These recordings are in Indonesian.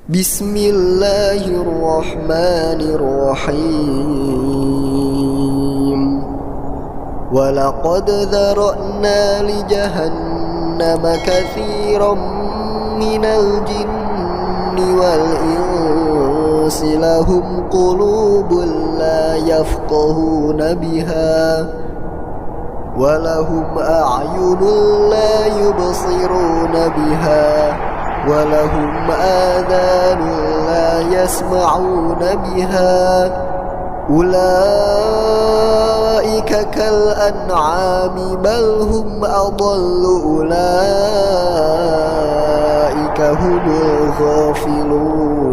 Bismillahirrahmanirrahim. Walaqad dzara'na li jahannama katsiran minal jinni wal insi lahum qulubun la yafqahuna biha wa lahum a'yunun la yubsiruna biha wa lahum adhanun la yasma'una biha ulaika kal an'ami bal hum adallu ulaika humul ghafilun.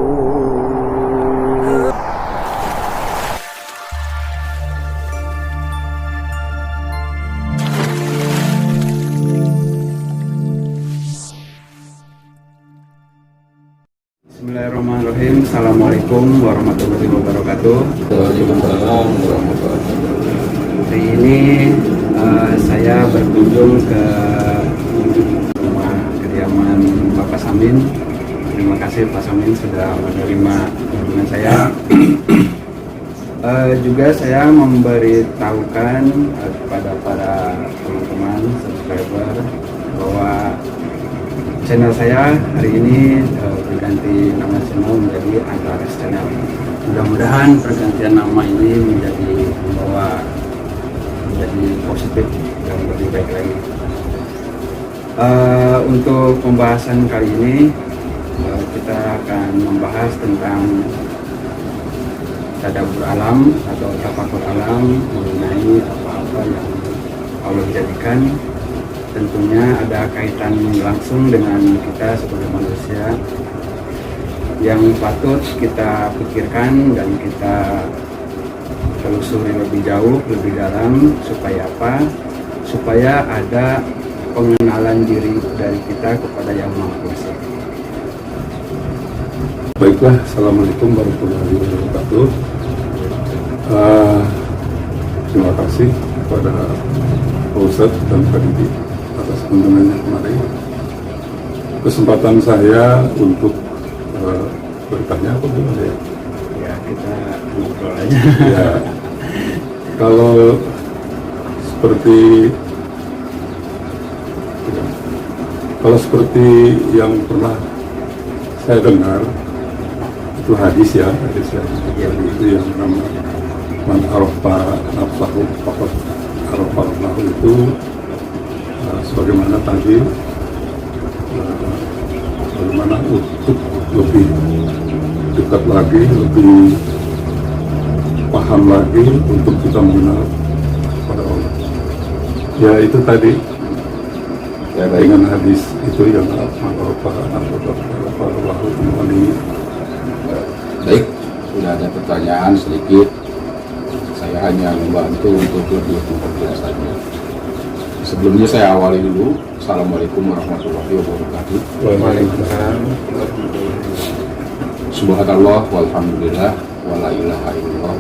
Bismillahirrahmanirrahim. Assalamualaikum warahmatullahi wabarakatuh. Waalaikumsalam warahmatullahi wabarakatuh. Hari ini saya berkunjung ke rumah kediaman Bapak Samin. Terima kasih Pak Samin sudah menerima kunjungan saya. Juga saya memberitahukan kepada para teman-teman subscriber bahwa channel saya hari ini berganti nama channel menjadi Antares Channel. Mudah-mudahan pergantian nama ini membawa menjadi positif dan lebih baik lagi. Untuk pembahasan kali ini kita akan membahas tentang tadabbur alam atau tafakur alam, mengenai apa-apa yang Allah jadikan. Tentunya ada kaitan langsung dengan kita sebagai manusia yang patut kita pikirkan dan kita telusuri lebih jauh, lebih dalam. Supaya apa? Supaya ada pengenalan diri dari kita kepada Yang Maha Kuasa. Baiklah, Assalamualaikum warahmatullahi wabarakatuh. Terima kasih kepada Pak Ustadz dan Pak Didi atas kunjungannya kemarin. Kesempatan saya untuk bertanya apa gimana ya? Ya, kita ngobrol aja. Ya, kalau seperti yang pernah saya dengar itu hadis ya, itu yang namanya man arafa nafsahu faqad arafa Allah itu sebagaimana tadi bagaimana untuk lebih dekat lagi, lebih paham lagi untuk kita mengenal pada Allah. Ya itu tadi ya, dengan hadis itu yang baik, sudah ada pertanyaan sedikit. Saya hanya membantu untuk lebih memperjelaskannya. Sebelumnya saya awali dulu. Assalamualaikum warahmatullahi wabarakatuh. Waalaikumsalam. Subhanallah walhamdulillah wala ilaha illallah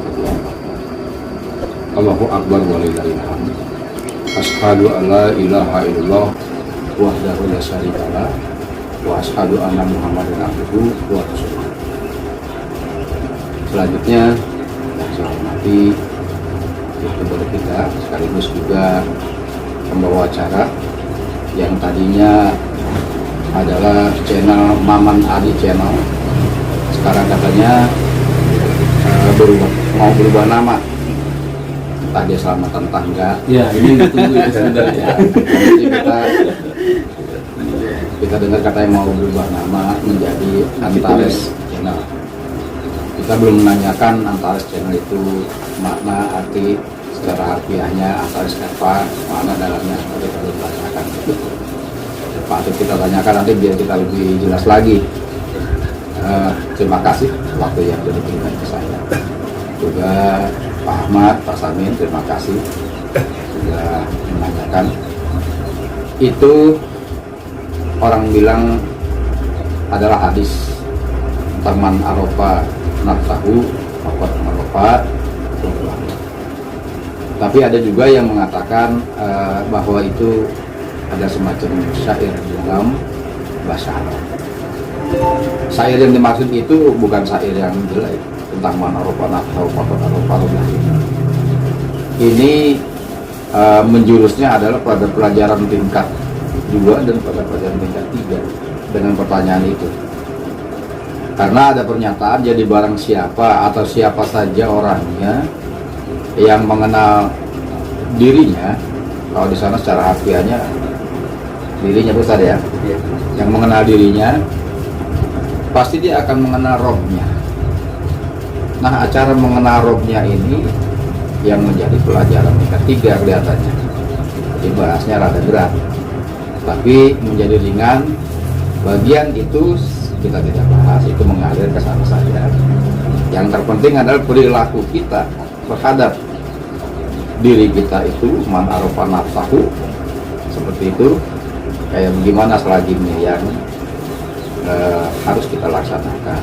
Allahu akbar walillahil hamd. Asyhadu an la ilaha illallah wahdahu la syarikalah wa asyhadu anna Muhammadan abduhu wa rasuluh. Selanjutnya yang saya hormati YouTuber kita sekaligus juga pembawa acara yang tadinya adalah channel Maman Adi Channel, sekarang katanya mau berubah nama. Entah dia selamatan tangga. Ya, ini ditunggu itu sebenarnya. Jadi kita dengar katanya mau berubah nama menjadi Antares Channel. Kita belum menanyakan Antares Channel itu makna, arti secara harfiahnya Antares apa, makna dalamnya, kita belum tanyakan. Patut kita tanyakan nanti biar kita lebih jelas lagi. Terima kasih waktu yang sudah diberikan ke saya. Juga Pak Ahmad, Pak Samin, terima kasih sudah menanyakan. Itu orang bilang adalah hadis Taman Arofa nafsahu faqad arofa. Tapi ada juga yang mengatakan bahwa itu ada semacam syair dalam bahasa Arab. Syair yang dimaksud itu bukan syair yang jelek tentang mana rupanya atau ini menjurusnya adalah pada pelajaran tingkat 2 dan pada pelajaran tingkat 3 dengan pertanyaan itu. Karena ada pernyataan jadi barang siapa atau siapa saja orangnya yang mengenal dirinya, kalau di sana secara harfiahnya dirinya besar ya, yang mengenal dirinya pasti dia akan mengenal Robnya. Nah, acara mengenal Robnya ini yang menjadi pelajaran tingkat 3 kelihatannya. Jadi bahasnya rada berat, tapi menjadi ringan. Bagian itu kita tidak bahas, itu mengalir ke sana saja. Yang terpenting adalah perilaku kita terhadap diri kita itu, man arafa nafsahu, seperti itu, kayak bagaimana selanjutnya yang harus kita laksanakan.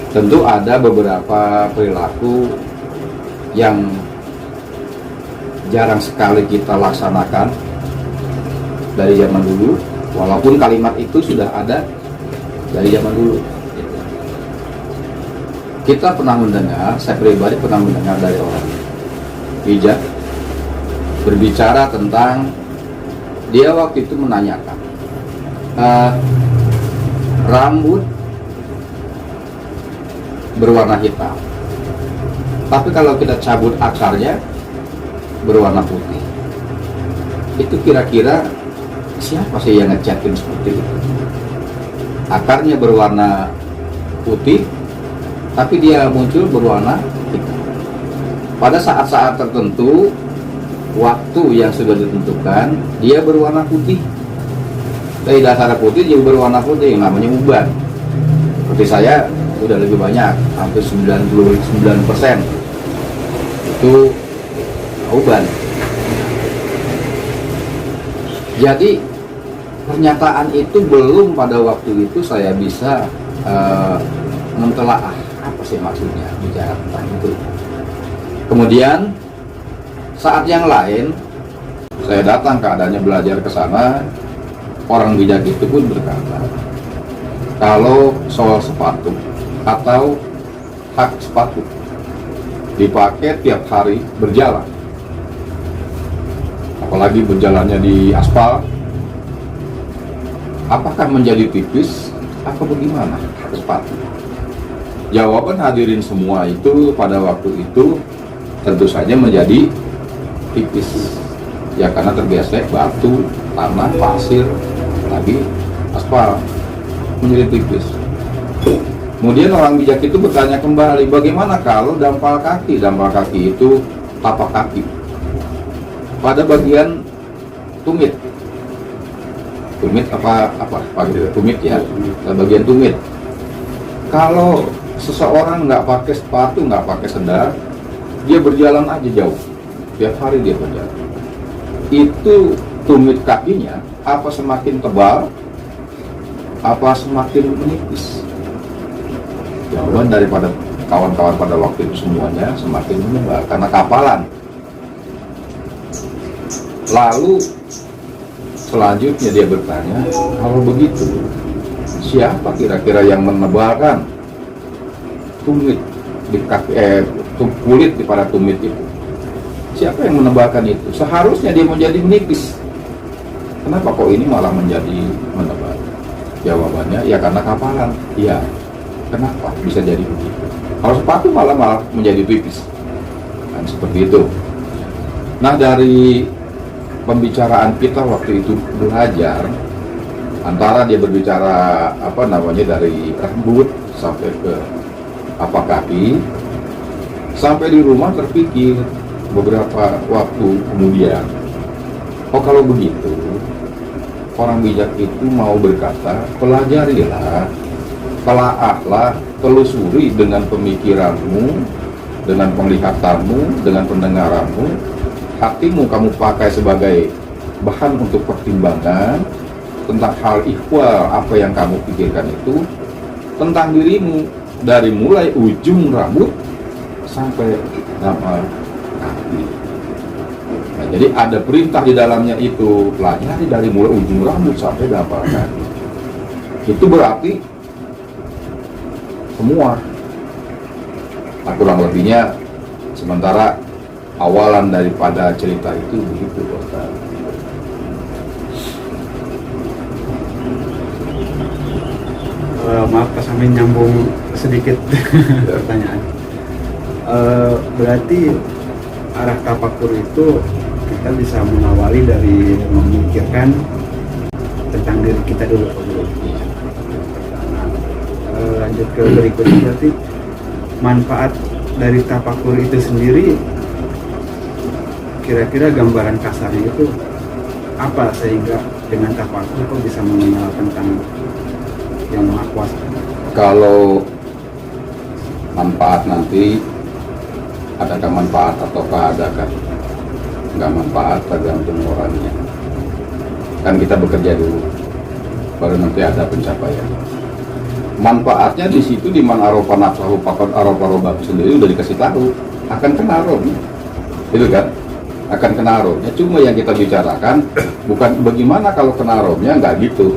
Tentu ada beberapa perilaku yang jarang sekali kita laksanakan dari zaman dulu, walaupun kalimat itu sudah ada dari zaman dulu. Kita pernah mendengar, saya pribadi pernah mendengar dari orang bijak berbicara tentang, dia waktu itu menanyakan rambut berwarna hitam, tapi kalau kita cabut akarnya berwarna putih, itu kira-kira siapa sih yang ngecatin seperti itu? Akarnya berwarna putih tapi dia muncul berwarna hitam. Pada saat-saat tertentu, waktu yang sudah ditentukan, dia berwarna putih. Dari dasar putih dia berwarna putih, yang namanya uban. Seperti saya udah lebih banyak, hampir 99% itu uban. Jadi pernyataan itu belum pada waktu itu saya bisa mentelaah apa sih maksudnya bicara tentang itu. Kemudian saat yang lain saya datang keadaannya belajar ke sana, orang bijak itu pun berkata, kalau soal sepatu atau hak sepatu dipakai tiap hari berjalan, apalagi berjalannya di aspal, apakah menjadi tipis atau bagaimana hak sepatu? Jawaban hadirin semua itu pada waktu itu tentu saja menjadi tipis ya, karena terbiasa batu, tanah, pasir, lagi aspal, menjadi tipis. Kemudian orang bijak itu bertanya kembali, bagaimana kalau dampal kaki? Dampal kaki itu tapak kaki pada bagian tumit. Tumit apa tumit ya, bagian tumit. Kalau seseorang nggak pakai sepatu, nggak pakai sendal, dia berjalan aja jauh, tiap hari dia berjalan, itu tumit kakinya apa semakin tebal, apa semakin menipis? Jawaban daripada kawan-kawan pada waktu itu semuanya semakin menebal, karena kapalan. Lalu selanjutnya dia bertanya, kalau begitu siapa kira-kira yang menebalkan tumit di kaki, kulit di pada tumit itu? Siapa yang menebalkan itu? Seharusnya dia menjadi menipis. Kenapa kok ini malah menjadi menebal? Jawabannya ya karena kapalan. Iya. Kenapa bisa jadi begitu? Kalau sepatu malah menjadi tipis. Kan seperti itu. Nah, dari pembicaraan kita waktu itu belajar, antara dia berbicara dari rambut sampai ke apa kaki, sampai di rumah terpikir beberapa waktu kemudian, oh kalau begitu orang bijak itu mau berkata, pelajarilah, telaahlah, telusuri dengan pemikiranmu, dengan penglihatanmu, dengan pendengaranmu, hatimu kamu pakai sebagai bahan untuk pertimbangan tentang hal ihwal apa yang kamu pikirkan itu tentang dirimu, dari mulai ujung rambut sampai nama kaki. Nah, jadi ada perintah di dalamnya itu, pelajari dari mulai ujung rambut sampai nama kaki. Itu berarti semua. Nah, kurang lebihnya sementara awalan daripada cerita itu begitu, Ustaz. Maaf Pak Samin, nyambung sedikit pertanyaan. Berarti arah tafakur itu kita bisa mengawali dari memikirkan tentang diri kita dulu. Lanjut ke berikutnya, berarti manfaat dari tafakur itu sendiri, kira-kira gambaran kasarnya itu apa sehingga dengan tafakur kok bisa mengenal tentang yang Maha Kuasa? Kalau manfaat nanti, adakah manfaat ataukah adakah nggak manfaat, tergantung orangnya. Kan kita bekerja dulu, baru nanti ada pencapaian. Manfaatnya di situ, di man arofa nafsahu faqad arofa robbahu sendiri udah dikasih tahu akan kena rohnya, itu kan, akan kena rohnya. Cuma yang kita bicarakan bukan bagaimana kalau kena rohnya, nggak gitu.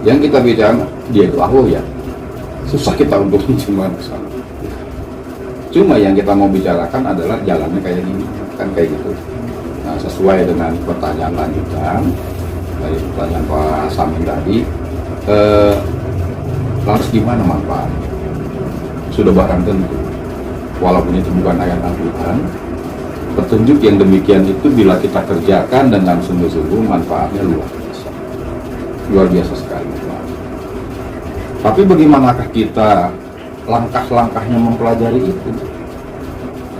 Yang kita bicara dia itu ya, susah kita untuk mencium kesana. Cuma yang kita mau bicarakan adalah jalannya kayak gini, kan kayak gitu. Nah, sesuai dengan pertanyaan lanjutan dari pertanyaan Pak Samin tadi, lantas gimana manfaatnya? Sudah barang tentu, walaupun itu bukan ayat Al-Quran, petunjuk yang demikian itu bila kita kerjakan dengan sungguh-sungguh, manfaatnya luar biasa sekali. Tapi bagaimanakah kita langkah-langkahnya mempelajari itu?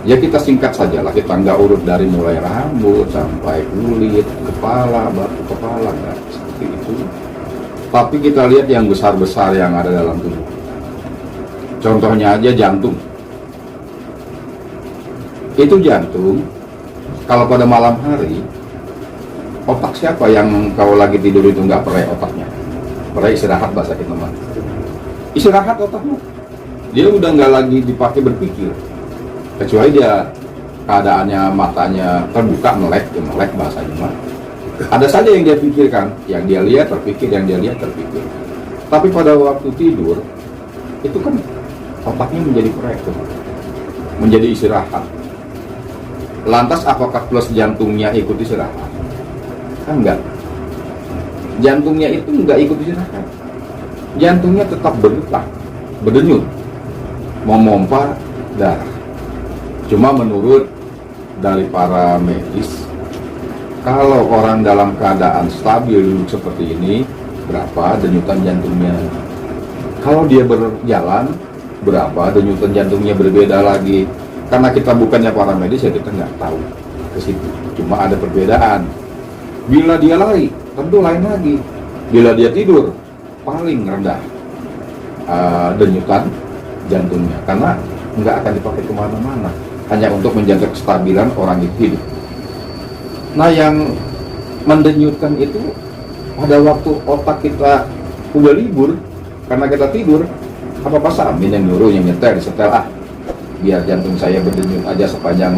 Ya kita singkat saja lah, kita nggak urut dari mulai rambut sampai kulit, kepala, batu kepala, nggak seperti itu. Tapi kita lihat yang besar-besar yang ada dalam tubuh. Contohnya aja jantung. Itu jantung, kalau pada malam hari, otak siapa yang kalau lagi tidur itu nggak perai otaknya? Perai istirahat bahasa kita mah. Istirahat otaknya. Dia udah nggak lagi dipakai berpikir. Kecuali dia keadaannya matanya terbuka, melek bahasanya mah. Ada saja yang dia pikirkan, yang dia lihat terpikir, yang dia lihat terpikir. Tapi pada waktu tidur, itu kan otaknya menjadi perai, menjadi istirahat. Lantas apakah plus jantungnya ikut istirahat? Kan enggak. Jantungnya itu enggak ikut istirahat. Jantungnya tetap berdetak, berdenyut, memompa darah. Cuma menurut dari para medis, kalau orang dalam keadaan stabil seperti ini, berapa denyutan jantungnya? Kalau dia berjalan, berapa denyutan jantungnya? Berbeda lagi. Karena kita bukannya para medis, ya kita nggak tahu ke situ. Cuma ada perbedaan. Bila dia lari, tentu lain lagi. Bila dia tidur, paling rendah denyutan jantungnya. Karena nggak akan dipakai kemana-mana. Hanya untuk menjaga kestabilan orang itu hidup. Nah, yang mendenyutkan itu pada waktu otak kita udah libur, karena kita tidur, apa Pak Samin yang nyuruh, yang nyetel, biar jantung saya berdenyut aja sepanjang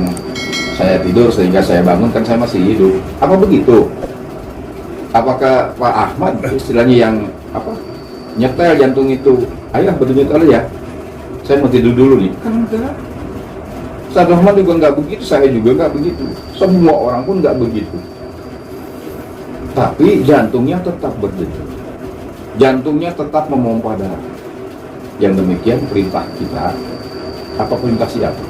saya tidur sehingga saya bangun kan saya masih hidup. Apa begitu? Apakah Pak Ahmad istilahnya yang nyetel jantung itu, ayo berdenyut aja ya, saya mau tidur dulu nih? Kan enggak. Ustaz Rahman juga nggak begitu, saya juga nggak begitu, semua orang pun nggak begitu. Tapi jantungnya tetap berdenyut, jantungnya tetap memompa darah. Yang demikian perintah kita, apa perintah siapa?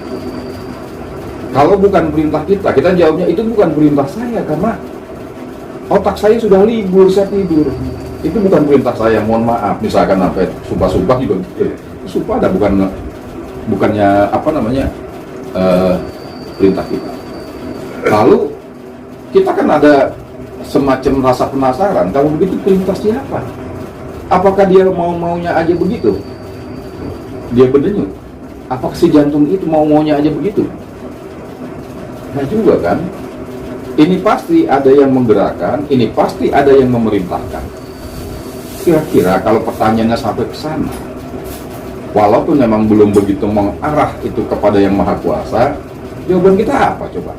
Kalau bukan perintah kita jawabnya itu bukan perintah saya, karena otak saya sudah libur, saya tidur. Itu bukan perintah saya, mohon maaf. Misalkan sampai sumpah-sumpah juga, sumpah ada bukannya perintah kita. Lalu kita kan ada semacam rasa penasaran, kalau begitu perintah siapa? Apakah dia maunya aja begitu? Dia berdenyut. Apakah si jantung itu maunya aja begitu? Nah juga kan, ini pasti ada yang menggerakkan, ini pasti ada yang memerintahkan. Kira-kira kalau pertanyaannya sampai ke sana, walaupun memang belum begitu mengarah itu kepada yang Maha Kuasa, jawaban kita apa coba?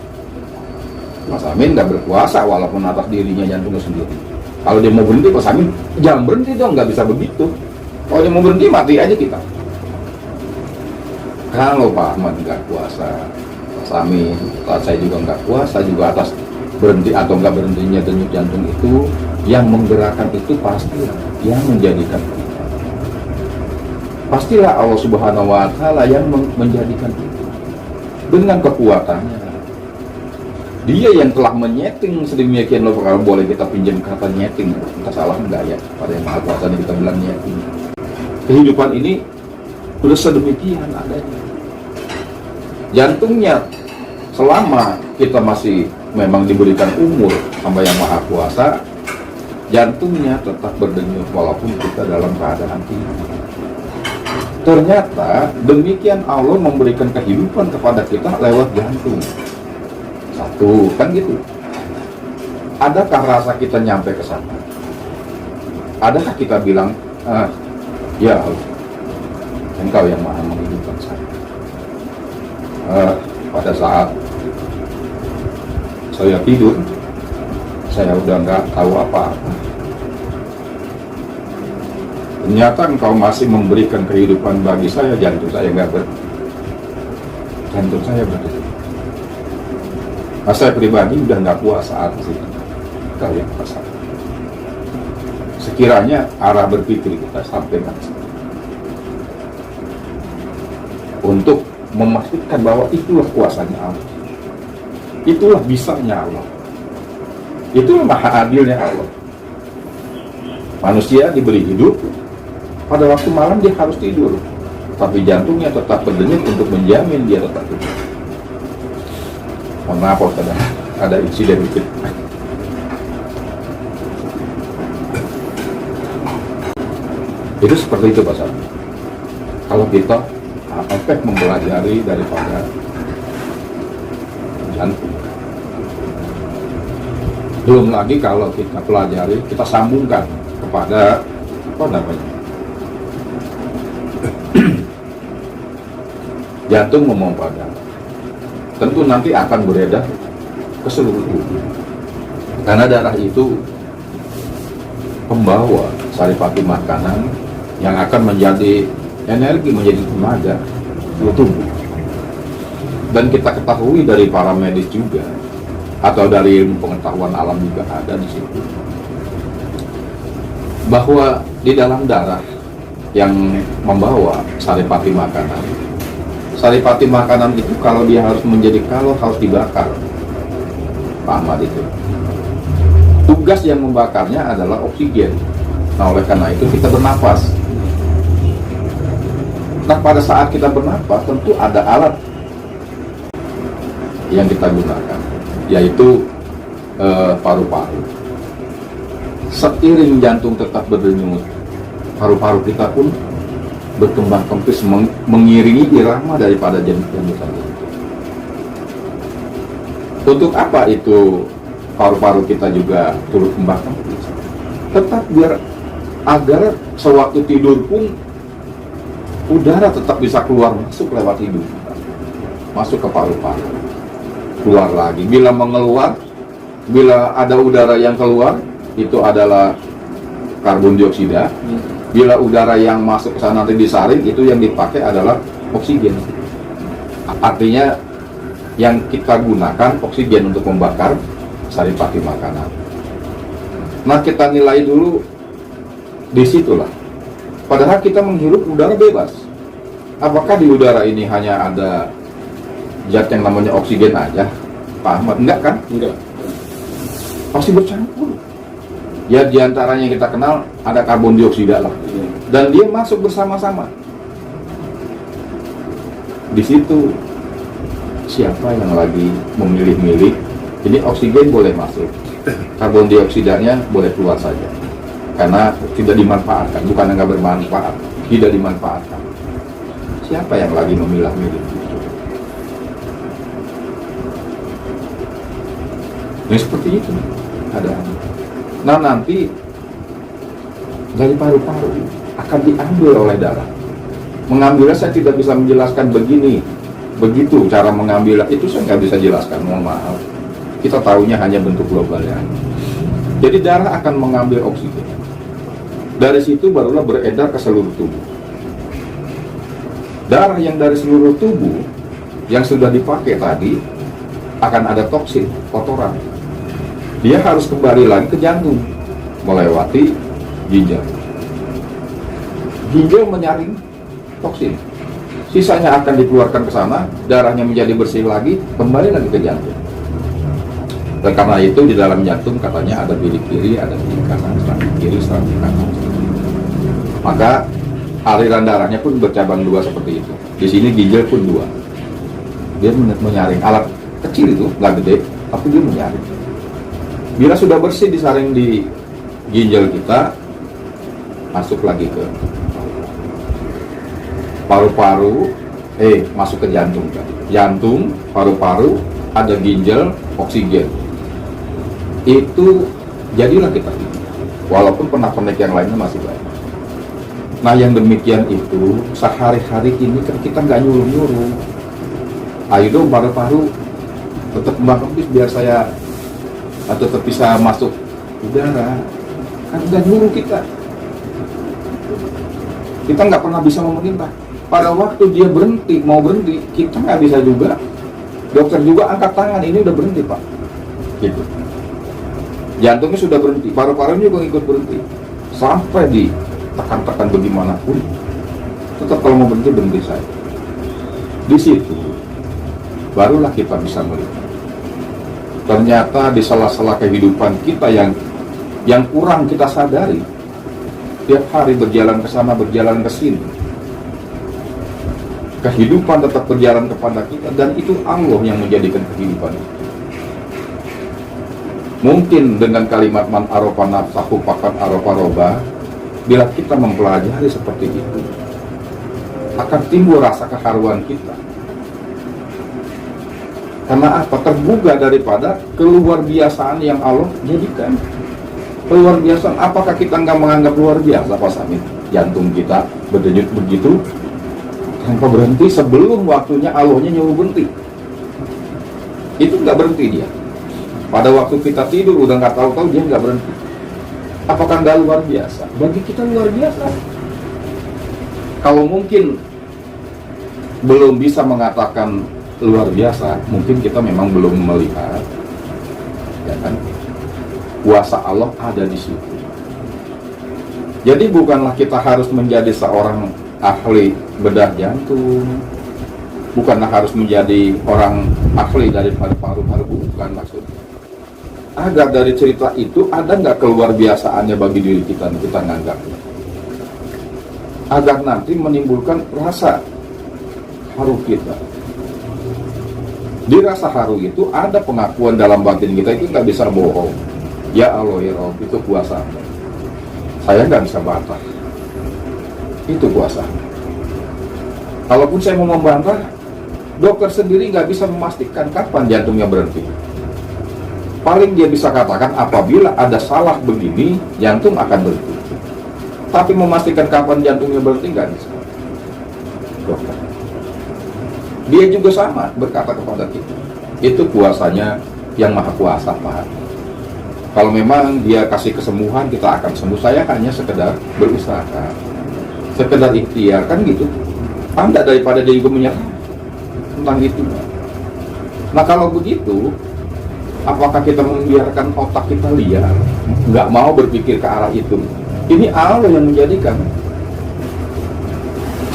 Mas Amin nggak berkuasa walaupun atas dirinya jantungnya sendiri. Kalau dia mau berhenti, Mas Amin jangan berhenti dong, nggak bisa begitu. Kalau dia mau berhenti, mati aja kita. Kalau Pak Ahmad nggak puasa, Pak Samin, saya juga nggak puasa juga atas berhenti atau nggak berhentinya denyut jantung itu, yang menggerakkan itu pastilah yang menjadikan kita. Pastilah Allah Subhanahu Wa Taala yang menjadikan itu dengan kekuatannya. Dia yang telah menyeting sedemikian loh, kalau boleh kita pinjam kata nyeting, kita salah enggak ya pada yang Maha Kuasa kita bilang nyeting. Kehidupan ini sudah sedemikian adanya. Jantungnya selama kita masih memang diberikan umur sama yang Maha Kuasa, jantungnya tetap berdenyut walaupun kita dalam keadaan tidur. Ternyata demikian Allah memberikan kehidupan kepada kita lewat jantung. Satu, kan gitu. Adakah rasa kita nyampe ke sana? Adakah kita bilang, ya Allah, Engkau yang maha menghidupkan saya. Pada saat saya tidur, saya udah nggak tahu apa-apa. Ternyata Engkau masih memberikan kehidupan bagi saya, jantung saya jantung saya berdetak. Nah, saya pribadi udah nggak puas saat itu. Kalian pasang. Sekiranya arah berpikir kita sampaikan untuk memastikan bahwa itulah kuasanya Allah, itulah bisanya Allah, itulah maha adilnya Allah. Manusia diberi hidup, pada waktu malam dia harus tidur, tapi jantungnya tetap berdenyut untuk menjamin dia tetap tidur. Mohon maaf, ada insiden dikit. Itu seperti itu Pak Sami. Kalau kita efek mempelajari daripada jantung. Belum lagi kalau kita pelajari, kita sambungkan kepada apa namanya? Jantung memompa darah. Tentu nanti akan beredar ke seluruh tubuh. Karena darah itu pembawa saripati makanan yang akan menjadi energi, menjadi tenaga seluruh tubuh. Dan kita ketahui dari para medis juga, atau dari ilmu pengetahuan alam juga ada di situ, bahwa di dalam darah yang membawa saripati makanan, saripati makanan itu kalau dia harus menjadi kalor harus dibakar. Pak Ahmad itu tugas yang membakarnya adalah oksigen. Nah, oleh karena itu kita bernafas. Nah, pada saat kita bernafas tentu ada alat yang kita gunakan, yaitu paru-paru. Seiring jantung tetap berdenyut, paru-paru kita pun berkembang kempis mengiringi irama daripada jantung tadi. Untuk apa itu paru-paru kita juga turut kembang kempis? Tetap biar agar sewaktu tidur pun udara tetap bisa keluar masuk lewat hidung, masuk ke paru-paru, keluar lagi. Bila mengeluar, bila ada udara yang keluar, itu adalah karbon dioksida. Bila udara yang masuk ke sana nanti disaring, itu yang dipakai adalah oksigen. Artinya yang kita gunakan oksigen untuk membakar saripati makanan. Nah, kita nilai dulu di situlah. Padahal kita menghirup udara bebas. Apakah di udara ini hanya ada zat yang namanya oksigen aja, Pak Ahmad? Enggak kan? Enggak. Pasti bercampur. Ya, diantaranya yang kita kenal ada karbon dioksida lah, dan dia masuk bersama-sama. Di situ siapa yang lagi memilih-milih? Ini oksigen boleh masuk, karbon dioksidanya boleh keluar saja, karena tidak dimanfaatkan, bukan nggak bermanfaat, tidak dimanfaatkan. Siapa yang lagi memilah-milih? Nah, seperti itu ada. Nah, nanti dari paru-paru akan diambil oleh darah. Mengambilnya saya tidak bisa menjelaskan begini, begitu cara mengambil itu saya nggak bisa jelaskan, mohon maaf. Kita tahunya hanya bentuk globalnya. Jadi darah akan mengambil oksigen. Dari situ barulah beredar ke seluruh tubuh. darah yang dari seluruh tubuh yang sudah dipakai tadi akan ada toksin, kotoran. Dia harus kembali lagi ke jantung melewati ginjal. Ginjal menyaring toksin, sisanya akan dikeluarkan ke sana, darahnya menjadi bersih lagi, kembali lagi ke jantung. Dan karena itu di dalam jantung katanya ada bilik kiri, ada bilik kanan, serangan kiri, serangan kanan. Maka aliran darahnya pun bercabang dua seperti itu. Di sini ginjal pun dua. Dia menyaring, alat kecil itu, nggak gede, tapi dia menyaring. Bila sudah bersih disaring di ginjal kita, masuk lagi ke paru-paru, masuk ke jantung. Jantung, paru-paru, ada ginjal, oksigen. Itu jadilah kita. Walaupun pernak-pernik yang lainnya masih baik. Nah yang demikian itu sehari-hari ini kan kita nggak nyuruh-nyuruh. Ayo dong paru-paru tetap kembang kempis biar saya tetap bisa masuk udara. Kan nggak nyuruh kita. Kita nggak pernah bisa memerintah. Pada waktu dia berhenti, mau berhenti, kita nggak bisa juga. Dokter juga angkat tangan, ini udah berhenti Pak. Gitu. Jantungnya sudah berhenti, paru-parunya juga ikut berhenti. Sampai ditekan-tekan bagaimanapun, tetap kalau mau berhenti saya. Di situ, barulah kita bisa melihat. Ternyata di sela-sela kehidupan kita yang kurang kita sadari, tiap hari berjalan ke sana, berjalan ke sini. Kehidupan tetap berjalan kepada kita, dan itu Allah yang menjadikan kehidupan. Mungkin dengan kalimat man arofa nafsahu faqad arofa roba, bila kita mempelajari seperti itu, akan timbul rasa keharuan kita. Karena apa? Tergugah daripada keluar biasaan yang Allah jadikan. Luar biasa, apakah kita nggak menganggap luar biasa Pak Samit? Jantung kita berdenyut begitu tanpa berhenti sebelum waktunya Allahnya nyuruh berhenti. Itu nggak berhenti dia. Pada waktu kita tidur udah nggak tahu-tahu dia nggak berhenti. Apakah nggak luar biasa? Bagi kita luar biasa. Kalau mungkin belum bisa mengatakan luar biasa, mungkin kita memang belum melihat, ya kan? Kuasa Allah ada di situ. Jadi bukanlah kita harus menjadi seorang ahli bedah jantung, bukanlah harus menjadi orang ahli dari paru-paru, bukan maksudnya. Agar dari cerita itu ada nggak keluar biasaannya bagi diri kita nganggapnya. Agar nanti menimbulkan rasa haru kita. Di rasa haru itu ada pengakuan dalam batin kita, itu nggak bisa bohong. Ya Allah ya Rabb, itu kuasa. Saya nggak bisa bantah. Itu kuasa. Kalaupun saya mau membantah, dokter sendiri nggak bisa memastikan kapan jantungnya berhenti. Paling dia bisa katakan apabila ada salah begini, jantung akan berhenti. Tapi memastikan kapan jantungnya berhenti nggak bisa. Dokter. Dia juga sama berkata kepada kita. Itu kuasanya yang maha kuasa Pak. Kalau memang dia kasih kesembuhan, kita akan sembuh. Saya hanya sekedar berusaha, sekedar ikhtiar, kan gitu. Anda daripada dia juga menyerah tentang itu. Nah kalau begitu, apakah kita membiarkan otak kita liar, nggak mau berpikir ke arah itu? Ini Allah yang menjadikan.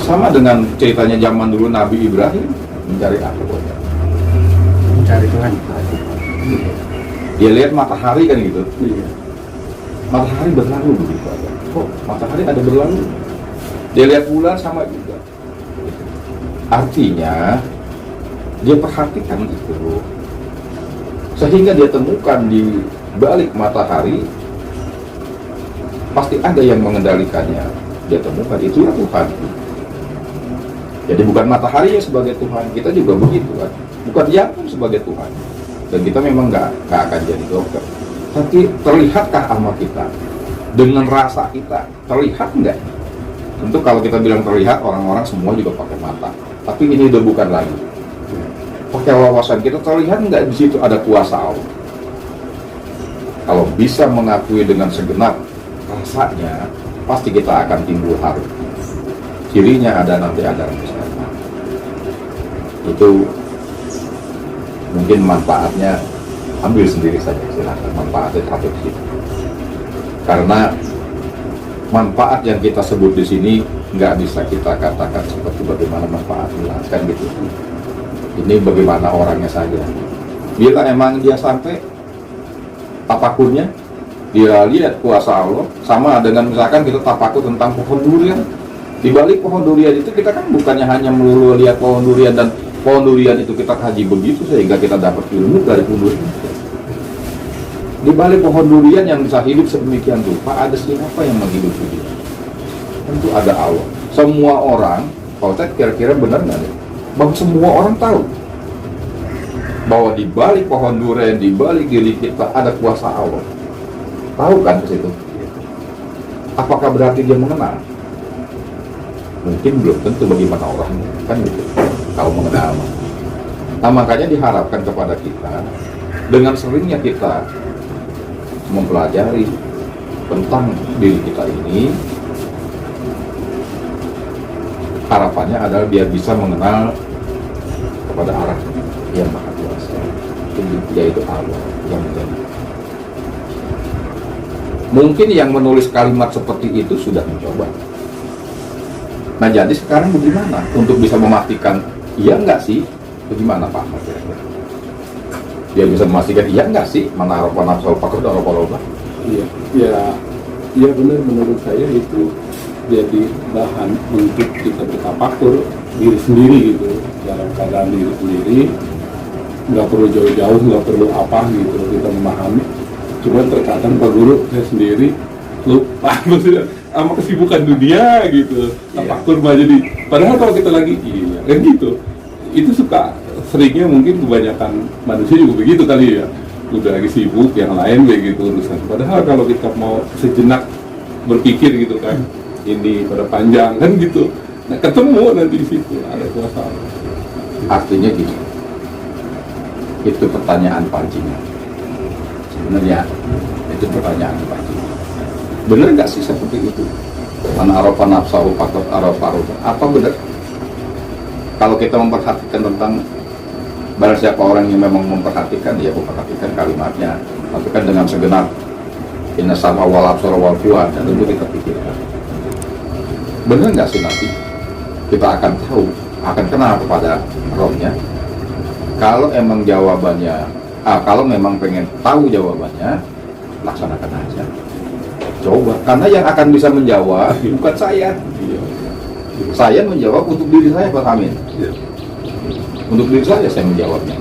Sama dengan ceritanya zaman dulu Nabi Ibrahim mencari apa? Mencari Tuhan. Dia lihat matahari kan gitu. Matahari berlalu begitu aja. Kok matahari ada berlalu? Dia lihat bulan sama juga. Artinya dia perhatikan itu, sehingga dia temukan di balik matahari pasti ada yang mengendalikannya. Dia temukan itu ya Tuhan. Jadi bukan matahari ya sebagai Tuhan, kita juga begitu kan. Bukan jantung sebagai Tuhan. Dan kita memang nggak akan jadi dokter. Tapi terlihatkah amal kita? Dengan rasa kita, terlihat nggak? Tentu kalau kita bilang terlihat, orang-orang semua juga pakai mata. Tapi ini udah bukan lagi. Pakai wawasan kita, terlihat nggak di situ ada kuasa Allah? Kalau bisa mengakui dengan segenap rasanya, pasti kita akan timbul haru. Cirinya ada nanti ada misalnya. Itu mungkin manfaatnya ambil sendiri saja, silakan manfaatnya satu di situ. Karena manfaat yang kita sebut di sini nggak bisa kita katakan seperti bagaimana manfaatnya, kan gitu. Ini bagaimana orangnya saja. Bila emang dia sampai tapakurnya, dia lihat kuasa Allah, sama dengan misalkan kita tapakur tentang pohon durian. Di balik pohon durian itu kita kan bukannya hanya melulu lihat pohon durian dan pohon durian itu kita kaji begitu sehingga kita dapat ilmu dari pohon durian. Di balik pohon durian yang bisa hidup sedemikian rupa, ada siapa yang menghidupi dia? Tentu ada Allah. Semua orang, kalau saya kira-kira benar nggak nih? Bahwa semua orang tahu bahwa di balik pohon durian, di balik diri kita ada kuasa Allah. Tahu kan ke situ? Apakah berarti dia mengenal? Mungkin belum tentu bagaimana orangnya, kan gitu. Kalau mengenal. Nah, makanya diharapkan kepada kita dengan seringnya kita mempelajari tentang diri kita ini, harapannya adalah biar bisa mengenal kepada arah yang maha kuasa, yaitu Allah yang menjadi. Mungkin yang menulis kalimat seperti itu sudah mencoba. Nah, jadi sekarang bagaimana untuk bisa memastikan iya enggak sih? Bagaimana Pak Ahmad kira-kira? Dia bisa memastikan iya enggak sih mana harapan nafsu pakur dan harapan. Ya benar, menurut saya itu jadi bahan untuk kita bertafakur diri sendiri gitu, dalam keadaan diri sendiri, nggak perlu jauh-jauh, nggak perlu apa gitu kita memahami. Cuma terkadang Pak Guru saya sendiri lupa maksudnya sama kesibukan dunia gitu, tafakur mah jadi. Padahal kalau kita lagi kan gitu, itu seringnya mungkin kebanyakan manusia juga begitu kali ya, udah lagi sibuk yang lain begitu urusan. Padahal kalau kita mau sejenak berpikir gitu kan, ini pada panjang kan gitu, nah ketemu nanti di situ ada kuasa. Artinya gini, itu pertanyaan pancingan. Sebenarnya itu pertanyaan pancingan. Benar nggak sih seperti itu? Man arafa nafsahu faqad arafa rabbahu. Apa benar? Kalau kita memperhatikan tentang barang siapa orang yang memang memperhatikan, dia memperhatikan kalimatnya, tapi kan dengan segenap inna sama wal absara wal fuad, dan tentu kita pikirkan. Benar nggak sih nanti kita akan tahu, akan kenal kepada rohnya? Kalau emang jawabannya, kalau memang pengen tahu jawabannya, laksanakan aja. Coba, karena yang akan bisa menjawab bukan saya. Saya menjawab untuk diri saya, Pak Amin. Untuk diri saya menjawabnya.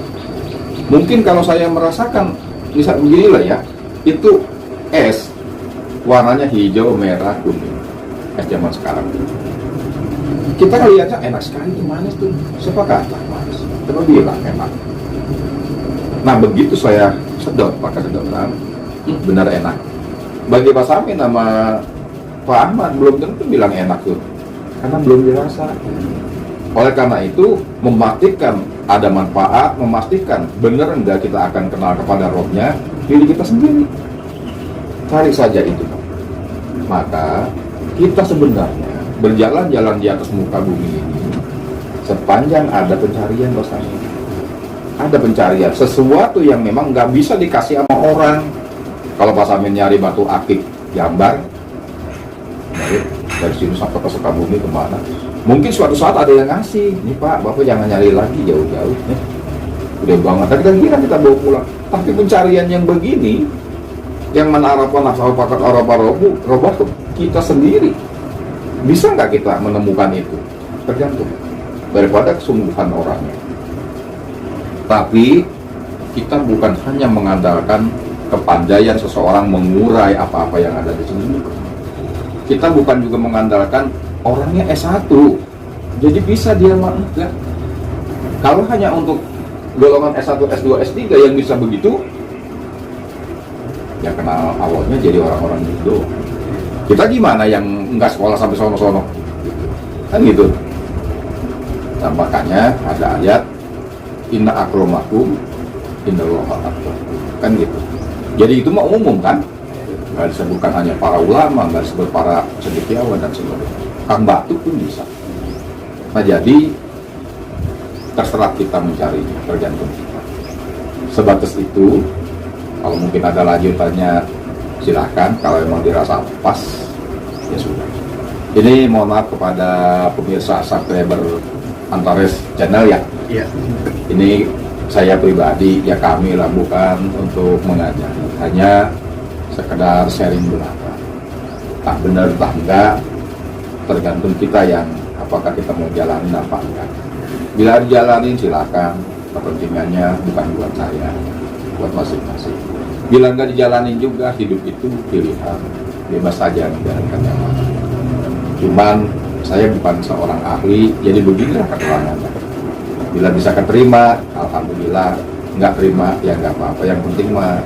Mungkin kalau saya merasakan, misal beginilah ya, itu es warnanya hijau, merah, kuning, es zaman sekarang. Kita lihatnya enak sekali, itu manis tuh. Siapa kata manis? Coba bilang enak. Nah begitu saya sedot pakai sedotan, benar enak. Bagi Pak Samin sama Pak Ahmad belum tentu bilang enak tuh, karena belum dirasa. Oleh karena itu, memastikan ada manfaat, memastikan benar enggak kita akan kenal kepada rohnya, diri kita sendiri. Cari saja itu. Maka kita sebenarnya berjalan-jalan di atas muka bumi ini, sepanjang ada pencarian dosanya. Ada pencarian, sesuatu yang memang nggak bisa dikasih sama orang. Kalau Pak Samin nyari batu akik Jambar, dari sini sampai ke Sukabumi kemana? Mungkin suatu saat ada yang ngasih, nih Pak, Bapak jangan nyari lagi jauh-jauh, ya. Udah banget, tapi kita bawa pulang. Tapi pencarian yang begini, yang menarapan asal pakat robah kita sendiri, bisa nggak kita menemukan itu? Tergantung daripada kesungguhan orangnya. Tapi kita bukan hanya mengandalkan kepandaian seseorang mengurai apa-apa yang ada di sini. Kita bukan juga mengandalkan orangnya S1, jadi bisa dia mah enggak. Kalau hanya untuk golongan S1, S2, S3 yang bisa begitu, ya kenal awalnya jadi orang-orang gitu. Kita gimana yang enggak sekolah sampai sono-sono? Kan gitu. Nah, makanya ada ayat inna akramakum indallahi atqakum. Kan gitu. Jadi itu mah umum kan? Nggak disebutkan hanya para ulama, nggak disebut para cendekiawan dan sebagainya. Kang Batu pun bisa. Nah jadi terserah kita mencarinya, tergantung kita. Sebatas itu. Kalau mungkin ada lanjutannya silahkan, kalau memang dirasa pas ya sudah. Ini mohon maaf kepada pemirsa subscriber Antares Channel ya. Iya. Ini saya pribadi ya, kami lah bukan untuk mengajari, hanya sekedar sharing belaka. Tak benar tak enggak, tergantung kita yang apakah kita mau jalanin apa enggak. Bila dijalanin silakan, kepentingannya bukan buat saya, buat masing-masing. Bila nggak dijalanin juga, hidup itu pilihan, bebas saja menjalankan yang mana. Cuman saya bukan seorang ahli, jadi beginilah keterangannya. Bila bisa keterima, alhamdulillah. Nggak terima, ya nggak apa-apa. Yang penting mah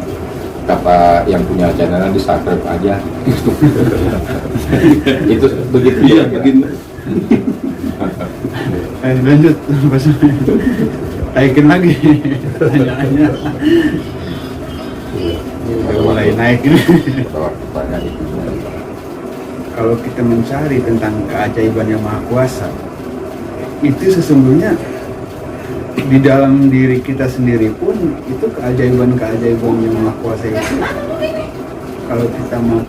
kata yang punya channel di subscribe aja. Itu begitu ya. Begini. Lanjut, naikin lagi pertanyaannya. Udah mulai naik ini. Kalau kita mencari tentang keajaiban yang Maha Kuasa, itu sesungguhnya di dalam diri kita sendiri pun itu keajaiban yang Maha Kuasa itu. Kalau kita mampu